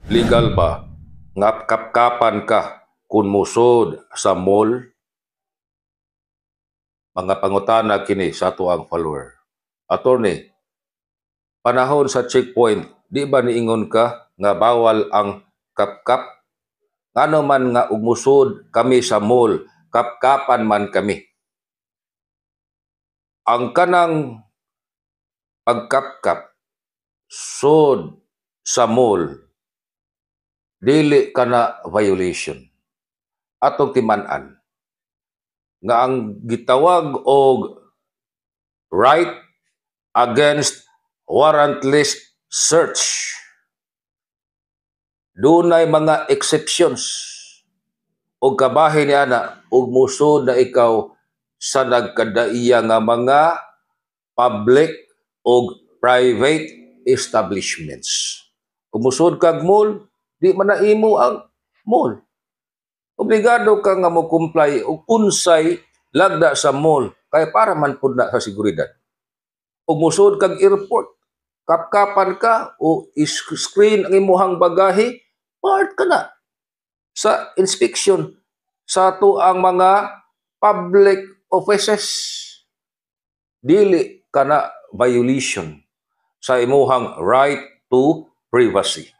Legal ba nga kapkapan ka kung musod sa mall? Mga pangutana kini sa ato ang follower. Attorney, panahon sa checkpoint, di ba niingon ka nga bawal ang kapkap? Ngano man nga ugmusod kami sa mall, kapkapan man kami. Ang kanang pagkapkap sod sa mall, dili kana violation. Atong timan-an nga ang gitawag og right against warrantless search. Dunay mga exceptions o kabahin niya na ug musod na ikaw sa nagkadaiya nga mga public o private establishments. Kung musod kag mall, di man na imo ang mall. Obligado ka nga mo comply og unsay lagda sa mall kay para man pud na sa seguridad. Ug musod kag airport, kapkapan ka o screen ang imuhang bagahe, part ka na sa inspection sa ato ang mga public offices. Dili ka na violation sa imuhang right to privacy.